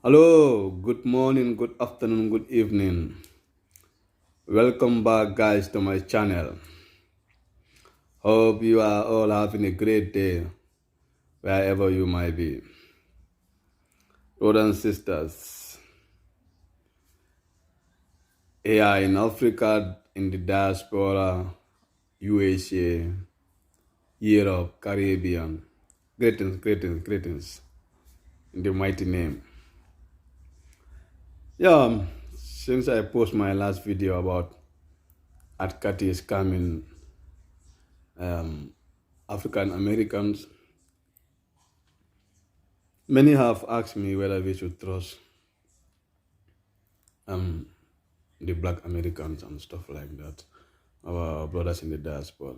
Hello, good morning, good afternoon, good evening. Welcome back, guys, to my channel. Hope you are all having a great day wherever you might be. Brothers and sisters, here in Africa, in the diaspora, USA, Europe, Caribbean, greetings, greetings, greetings in the mighty name. Yeah, since I post my last video about Atkati scamming African Americans, many have asked me whether we should trust the black Americans and stuff like that, our brothers in the diaspora.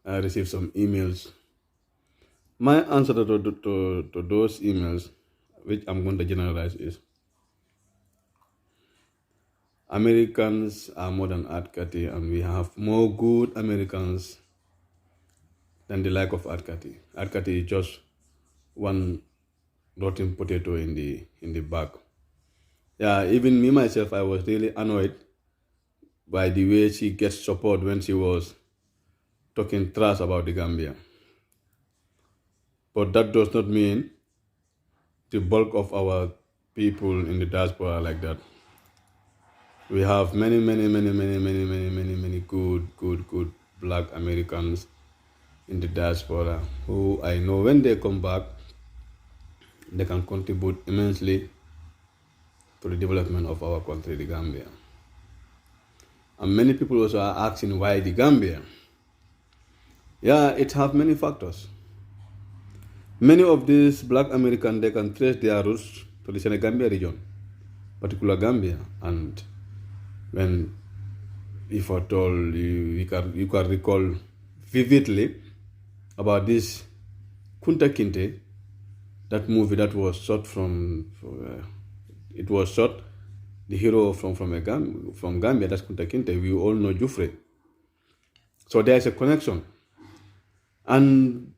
I received some emails. My answer to those emails, which I'm going to generalize, is Americans are more than Atkati, and we have more good Americans than the like of Atkati. Atkati is just one rotten potato in the bag. Yeah, even me myself, I was really annoyed by the way she gets support when she was talking trash about the Gambia. But that does not mean the bulk of our people in the diaspora are like that. We have many good black Americans in the diaspora who I know when they come back, they can contribute immensely to the development of our country, the Gambia. And many people also are asking why the Gambia. Yeah, it has many factors. Many of these black Americans, they can trace their roots to the Senegambia region, particular Gambia. And when, if at all, you can recall vividly about this Kunta Kinte, that movie that was shot it was shot, the hero from Gambia, that's Kunta Kinte. We all know Jufre. So there is a connection. And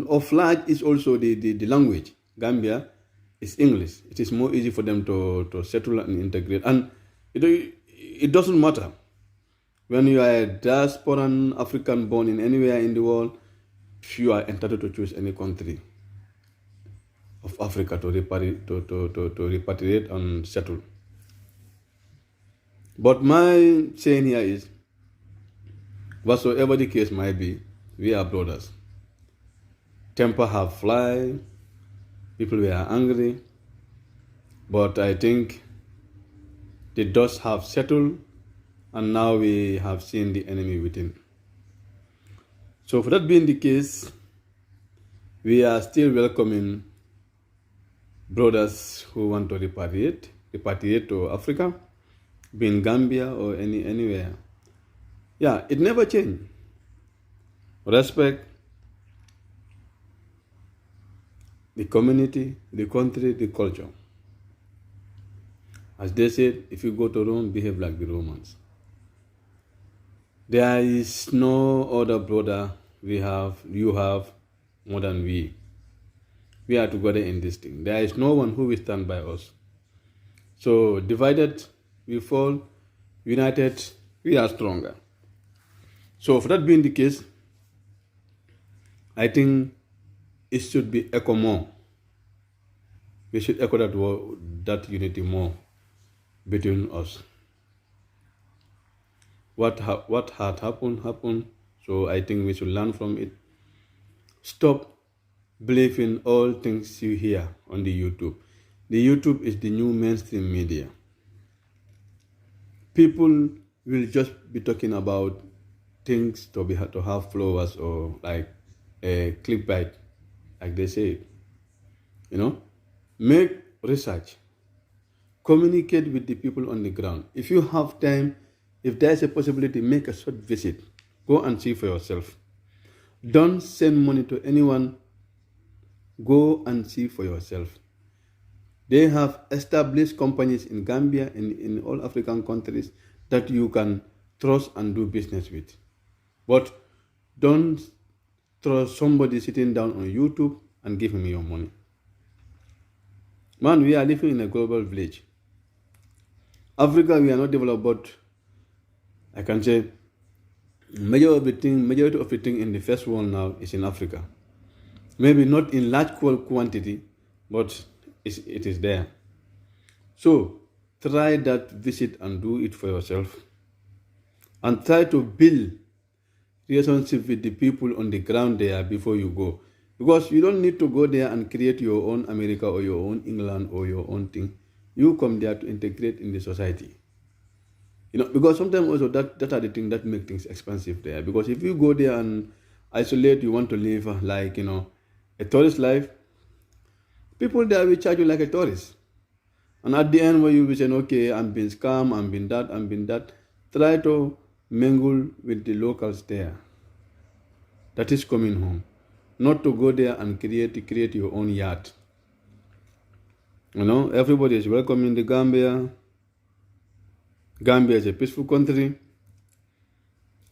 of large is also the language. Gambia is English. It is more easy for them to settle and integrate. And it doesn't matter. When you are a diasporan African born in anywhere in the world, you are entitled to choose any country of Africa to repatriate and settle. But my saying here is, whatsoever the case might be, we are brothers. Temper have fly, people were angry, but I think the dust have settled, and now we have seen the enemy within. So for that being the case, we are still welcoming brothers who want to repatriate to Africa, be in Gambia or anywhere. Yeah, it never changed. Respect the community, the country, the culture. As they said, if you go to Rome, behave like the Romans. There is no other brother you have more than we. We are together in this thing. There is no one who will stand by us. So divided, we fall. United, we are stronger. So for that being the case, I think it should be echo more. We should echo that unity more between us. What had happened. So I think we should learn from it. Stop believing all things you hear on the YouTube. The YouTube is the new mainstream media. People will just be talking about things to have followers, or like a clickbait, like they say. Make research. Communicate with the people on the ground. If you have time, if there is a possibility, make a short visit. Go and see for yourself. Don't send money to anyone. Go and see for yourself. They have established companies in Gambia and in all African countries that you can trust and do business with. But don't trust somebody sitting down on YouTube and give him your money. Man, we are living in a global village. Africa, we are not developed, but I can say majority of the thing in the first world now is in Africa. Maybe not in large quantity, but it is there. So try that visit and do it for yourself. And try to build relationship with the people on the ground there before you go. Because you don't need to go there and create your own America or your own England or your own thing. You come there to integrate in the society. Because sometimes also that are the things that make things expensive there. Because if you go there and isolate, you want to live like, a tourist life, people there will charge you like a tourist. And at the end, where you will say, okay, I'm being scammed, I'm being that, try to mingle with the locals there. That is coming home. Not to go there and create your own yacht. Everybody is welcome in the Gambia. Gambia is a peaceful country.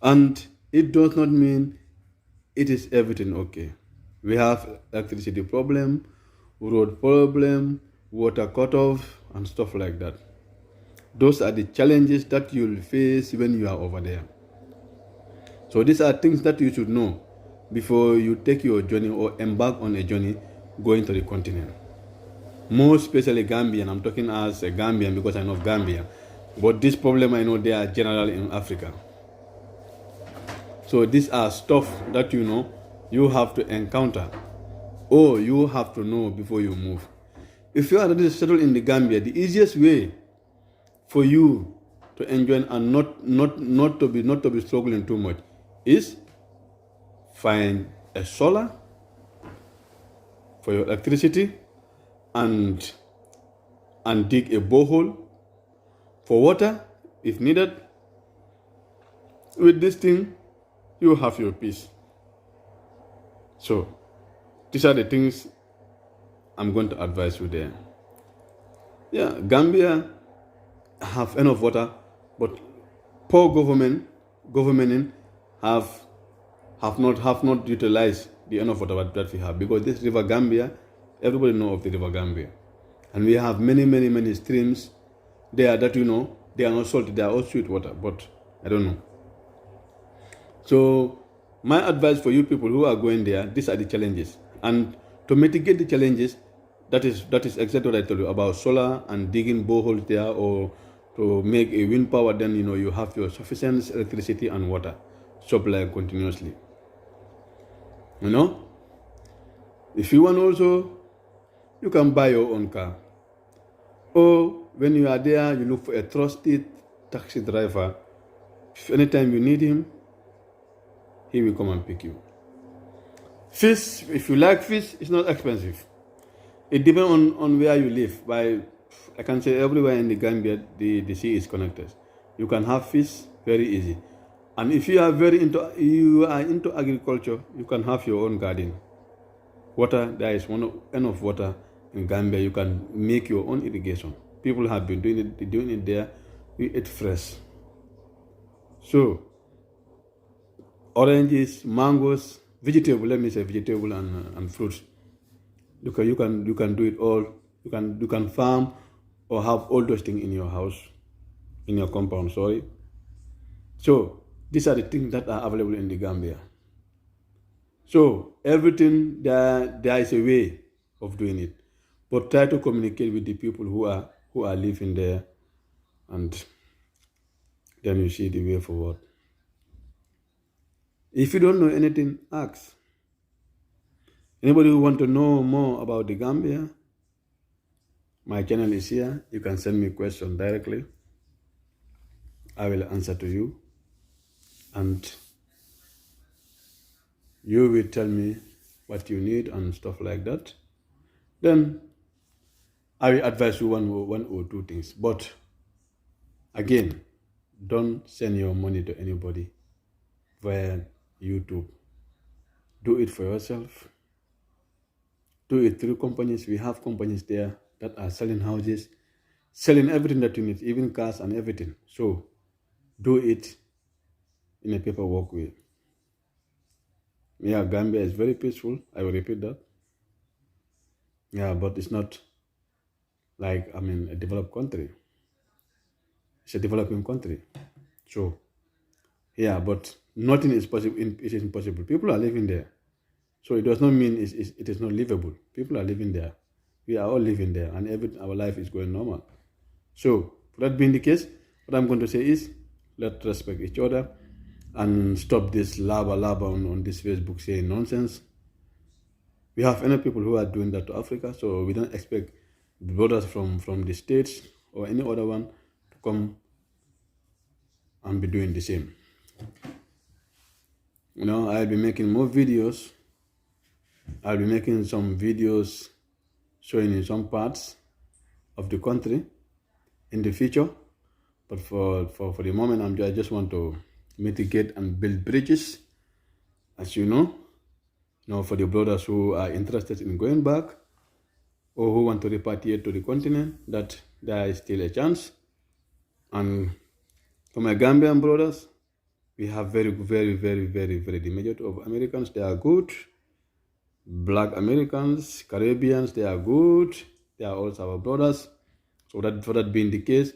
And it does not mean it is everything okay. We have electricity problem, road problem, water cutoff, and stuff like that. Those are the challenges that you'll face when you are over there. So these are things that you should know before you take your journey or embark on a journey going to the continent. More especially Gambian. I'm talking as a Gambian because I know Gambia. But this problem I know they are general in Africa. So these are stuff that you have to encounter or you have to know before you move. If you are ready to settle in the Gambia, the easiest way for you to enjoy and not to be struggling too much is find a solar for your electricity and dig a borehole for water if needed. With this thing, you have your peace. So these are the things I'm going to advise you there. Yeah, Gambia have enough water, but poor government have not utilized the enough water that we have, because this river Gambia, everybody know of the river Gambia, and we have many streams there that they are not salty, they are all sweet water, but I don't know. So my advice for you people who are going there, these are the challenges, and to mitigate the challenges, that is exactly what I told you about solar and digging boreholes there, or to make a wind power. Then you have your sufficient electricity and water supply continuously. If you want also, you can buy your own car, or when you are there, you look for a trusted taxi driver. If anytime you need him, he will come and pick you. Fish, if you like fish, it's not expensive. It depends on where you live. I can say everywhere in the Gambia, the sea is connected. You can have fish very easy. And if you are into agriculture, you can have your own garden. Water, there is enough water in Gambia. You can make your own irrigation. People have been doing it there. We eat fresh. So oranges, mangoes, vegetable and fruits. You can do it all. You can farm or have all those things in your house, in your compound. Sorry. So these are the things that are available in the Gambia. So everything there is a way of doing it, but try to communicate with the people who are living there, and then you see the way forward. If you don't know anything, ask. Anybody who want to know more about the Gambia, my channel is here. You can send me a question directly. I will answer to you, and you will tell me what you need and stuff like that. Then I will advise you one or two things. But again, don't send your money to anybody via YouTube. Do it for yourself. Do it through companies. We have companies there that are selling houses, selling everything that you need, even cars and everything. So do it in a paperwork way. Yeah, Gambia is very peaceful. I will repeat that. Yeah, but it's not like, I mean, a developed country. It's a developing country. So, yeah, but nothing is possible. It is impossible. People are living there. So it does not mean it is not livable. People are living there. We are all living there, and our life is going normal. So, for that being the case, what I'm going to say is, let's respect each other and stop this lava on this Facebook saying nonsense. We have enough people who are doing that to Africa, so we don't expect brothers from the States or any other one to come and be doing the same. You know, I'll be making more videos. I'll be making some videos showing in some parts of the country in the future. But for the moment, I just want to mitigate and build bridges, as you know. For the brothers who are interested in going back or who want to repatriate to the continent, that there is still a chance. And for my Gambian brothers, we have very, very, very, very, very, the majority of Americans, they are good. Black Americans, Caribbeans, they are good. They are also our brothers. So that, for that being the case,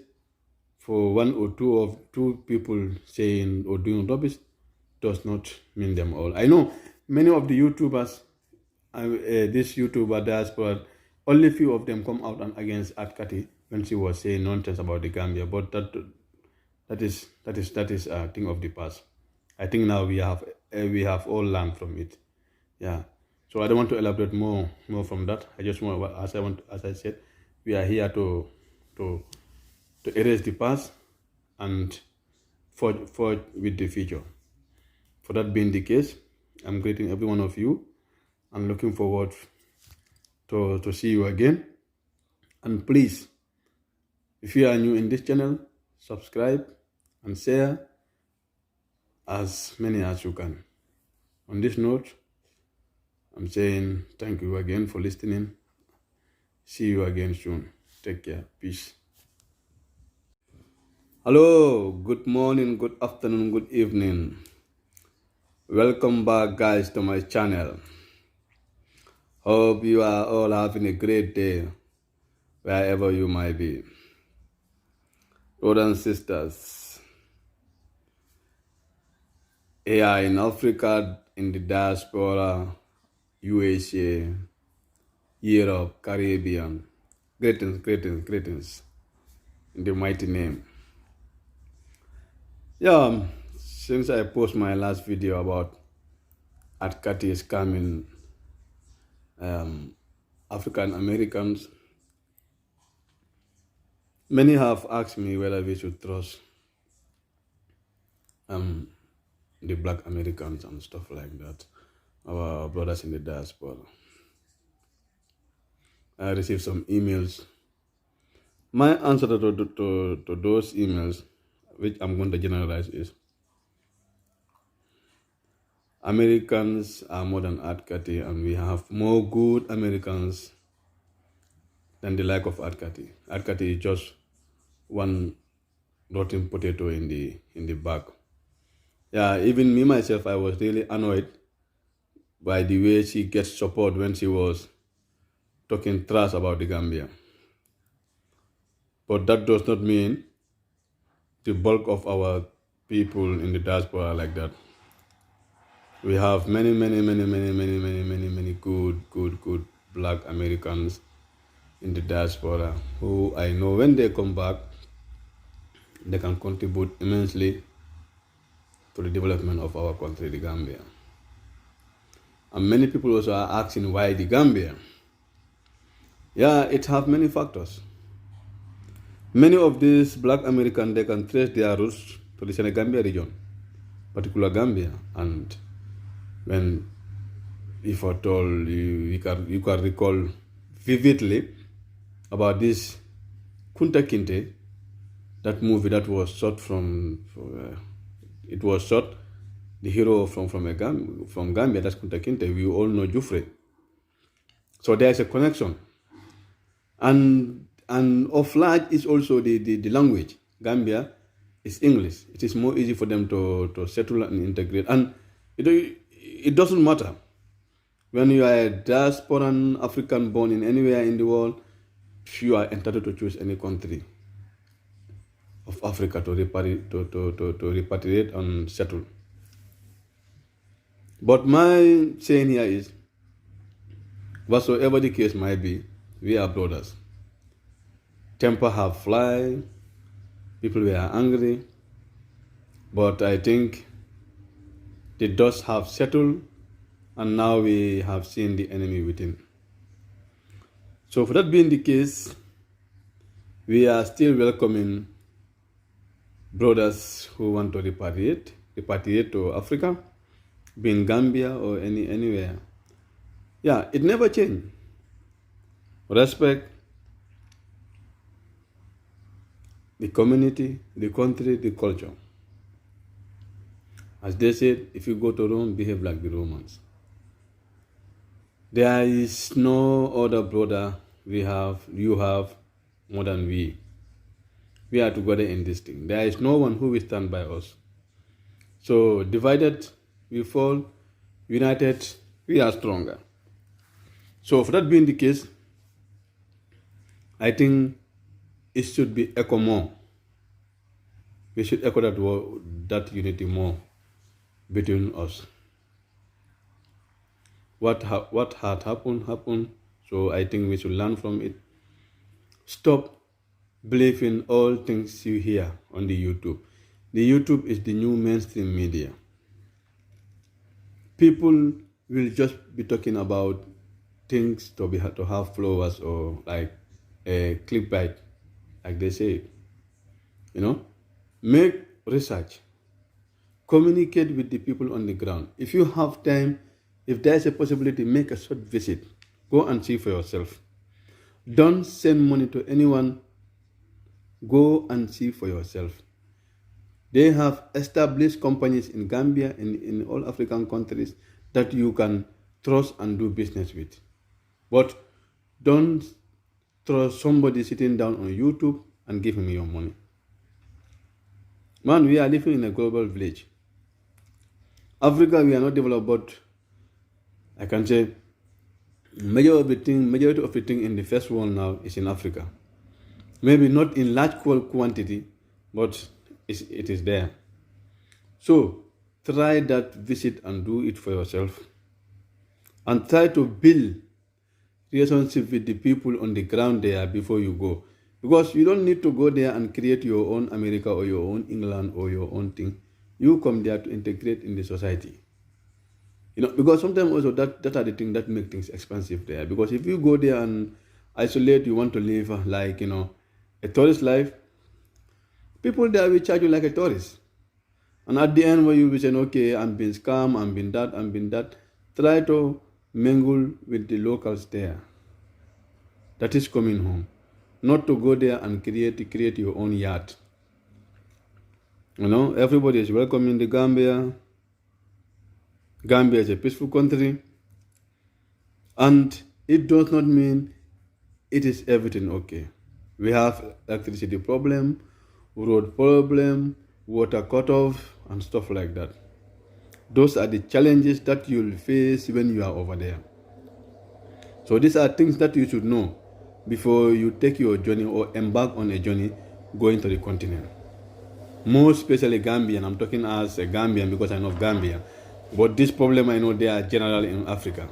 for one or two people saying or doing rubbish does not mean them all. I know many of the YouTubers, this YouTuber diaspora, only few of them come out and against Atkati when she was saying nonsense about the Gambia, but that is a thing of the past. I think now we have all learned from it. Yeah. So I don't want to elaborate more from that. I just want, as I said, we are here to erase the past and forge with the future. For that being the case, I'm greeting every one of you and looking forward to see you again. And please, if you are new in this channel, subscribe and share as many as you can. On this note, I'm saying thank you again for listening. See you again soon. Take care. Peace. Hello, good morning, good afternoon, good evening. Welcome back, guys, to my channel. Hope you are all having a great day wherever you might be. Brothers and sisters, here in Africa, in the diaspora, USA, Europe, Caribbean, greetings in the mighty name. Yeah, since I posted my last video about Atkati scamming African Americans, many have asked me whether we should trust the Black Americans and stuff like that, our brothers in the diaspora. I received some emails. My answer to those emails, which I'm going to generalize, is Americans are more than Atkati, and we have more good Americans than the like of Atkati. Atkati is just one rotten potato in the bag. Yeah, even me myself, I was really annoyed by the way she gets support when she was talking trash about the Gambia. But that does not mean the bulk of our people in the diaspora are like that. We have many good Black Americans in the diaspora who I know when they come back, they can contribute immensely to the development of our country, the Gambia. And many people also are asking why the Gambia. Yeah, it has many factors. Many of these Black Americans, they can trace their roots to the Senegambia region, particular Gambia. And when, if at all, you can recall vividly about this Kunta Kinte, that movie that was shot the hero from Gambia, that's Kunta Kinte. We all know Jufre. So there is a connection. And of large is also the language. Gambia is English. It is more easy for them to settle and integrate. And it doesn't matter. When you are a diasporan African born in anywhere in the world, you are entitled to choose any country of Africa to repatriate and settle. But my saying here is, whatsoever the case might be, we are brothers. Temper have fly, people were angry, but I think the dust have settled, and now we have seen the enemy within. So for that being the case, we are still welcoming brothers who want to repatriate to Africa, be in Gambia or anywhere. Yeah, it never changed. Respect the community, the country, the culture. As they said, if you go to Rome, behave like the Romans. There is no other brother you have more than we. We are together in this thing. There is no one who will stand by us. So divided, we fall. United, we are stronger. So for that being the case, I think it should be echo more. We should echo that unity more between us. What had happened. So I think we should learn from it. Stop believing all things you hear on the YouTube. The YouTube is the new mainstream media. People will just be talking about things to have followers or like a clickbait, like they say. Make research. Communicate with the people on the ground. If you have time, if there is a possibility, make a short visit. Go and see for yourself. Don't send money to anyone. Go and see for yourself. They have established companies in Gambia, in all African countries, that you can trust and do business with. But don't trust somebody sitting down on YouTube and give him your money. Man, we are living in a global village. Africa, we are not developed, but I can say majority of the thing in the first world now is in Africa. Maybe not in large quantity, but it is there. So try that visit and do it for yourself. And try to build relationship with the people on the ground there before you go. Because you don't need to go there and create your own America or your own England or your own thing. You come there to integrate in the society. Because sometimes also that are the things that make things expensive there. Because if you go there and isolate, you want to live like, a tourist life, people there will charge you like a tourist. And at the end, when you will say, okay, I'm being scammed, I'm being that, try to mingle with the locals there. That is coming home. Not to go there and create your own yacht. Everybody is welcome in the Gambia. Gambia is a peaceful country. And it does not mean it is everything okay. We have electricity problem, road problem, water cutoff, and stuff like that. Those are the challenges that you'll face when you are over there. So these are things that you should know before you take your journey or embark on a journey going to the continent. More especially Gambian. I'm talking as a Gambian because I know Gambia. But this problem I know they are general in Africa.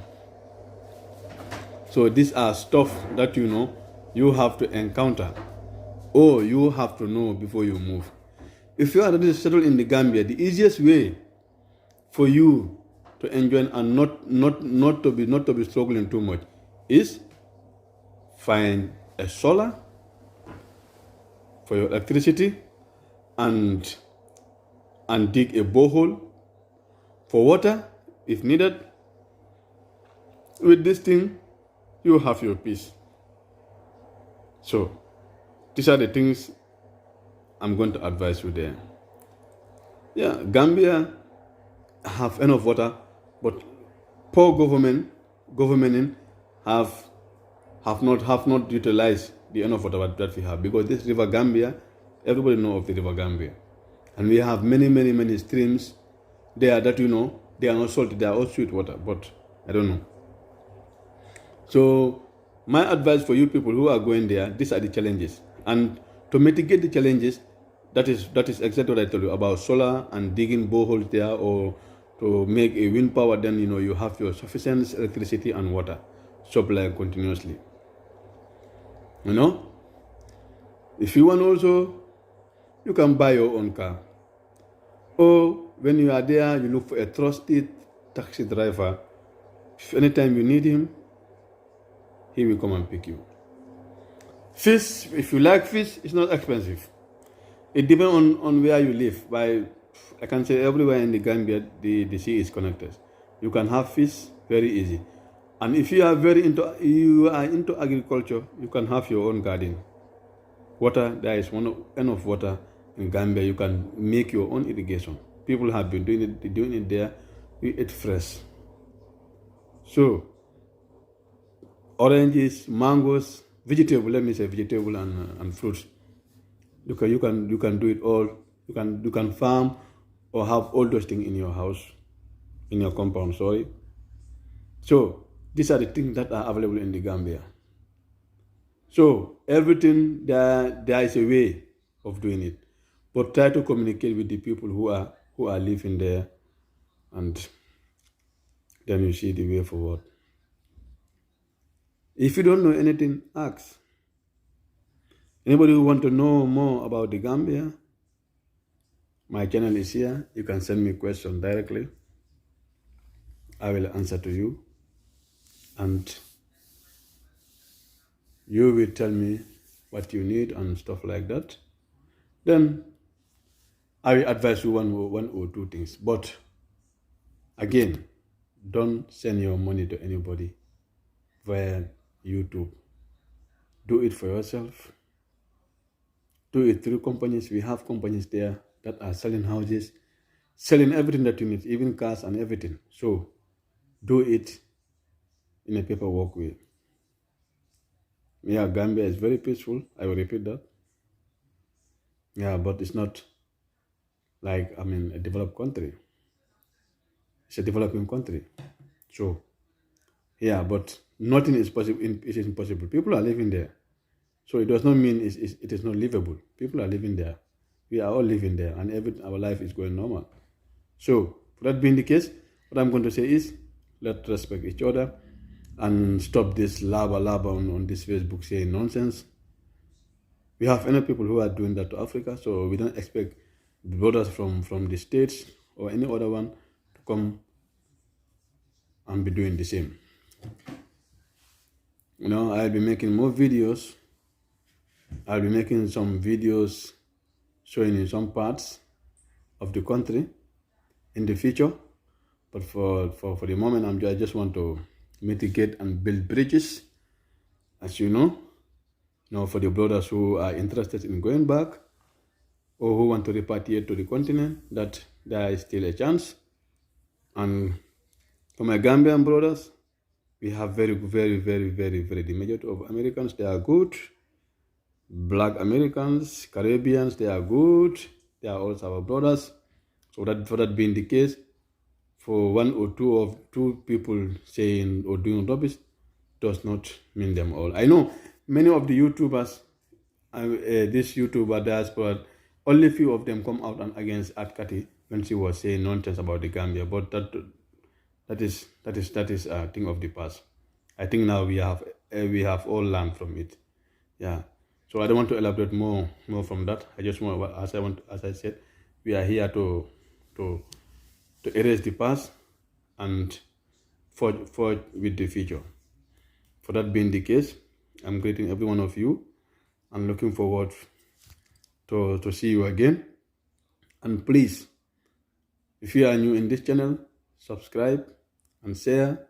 So these are stuff that you have to encounter or you have to know before you move. If you are ready to settle in the Gambia, the easiest way for you to enjoy and not to be struggling too much is find a solar for your electricity and dig a borehole for water if needed. With this thing, you have your peace. So these are the things I'm going to advise you there. Yeah, Gambia have enough water, but poor governing have not utilized the enough water that we have, because this river Gambia, everybody know of the river Gambia, and we have many streams there that they are not salty, they are all sweet water, but I don't know. So my advice for you people who are going there, these are the challenges. And to mitigate the challenges, that is exactly what I told you about solar and digging boreholes there, or to make a wind power. Then you have your sufficient electricity and water supply continuously. If you want also, you can buy your own car. Or when you are there, you look for a trusted taxi driver. If anytime you need him, he will come and pick you. Fish, if you like fish, it's not expensive. It depends on where you live. I can say everywhere in the Gambia, the sea is connected. You can have fish very easy. And if you are into agriculture, you can have your own garden. Water, there is enough water in Gambia. You can make your own irrigation. People have been doing it there. We eat fresh. So, oranges, mangoes, vegetable. Let me say vegetable and fruits. You can do it all. You can farm or have all those things in your house, in your compound. Sorry. So these are the things that are available in the Gambia. So everything there is a way of doing it, but try to communicate with the people who are living there, and then you see the way forward. If you don't know anything, ask. Anybody who want to know more about the Gambia, my channel is here. You can send me questions directly. I will answer to you, and you will tell me what you need and stuff like that. Then I will advise you one or two things. But again, don't send your money to anybody via YouTube. Do it for yourself. Do it through companies. We have companies there that are selling houses, selling everything that you need, even cars and everything. So do it in a paperwork way. Yeah, Gambia is very peaceful. I will repeat that. Yeah, but it's not like, a developed country. It's a developing country. So, yeah, but nothing is possible. It is impossible. People are living there. So it does not mean it is not livable. People are living there. We are all living there, and our life is going normal. So, for that being the case, what I'm going to say is, let's respect each other and stop this laba on this Facebook saying nonsense. We have enough people who are doing that to Africa, so we don't expect brothers from the States or any other one to come and be doing the same. I'll be making more videos. I'll be making some videos showing in some parts of the country in the future. But for the moment, I just want to mitigate and build bridges, as you know. For the brothers who are interested in going back or who want to repatriate to the continent, that there is still a chance. And for my Gambian brothers, we have very, very, very, very, very, the majority of Americans, they are good. Black Americans, Caribbeans, they are good. They are also our brothers. So for that being the case, for one or two people saying or doing rubbish does not mean them all. I know many of the YouTubers, this YouTuber diaspora, only few of them come out and against Atkati when she was saying nonsense about the Gambia. But that is a thing of the past. I think now we have all learned from it. Yeah. So I don't want to elaborate more from that. I just want, as I said, we are here to erase the past and forge with the future. For that being the case, I'm greeting every one of you and looking forward to see you again. And please, if you are new in this channel, subscribe and share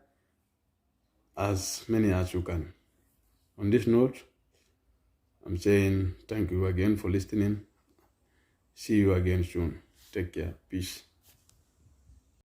as many as you can. On this note, I'm saying thank you again for listening. See you again soon. Take care. Peace.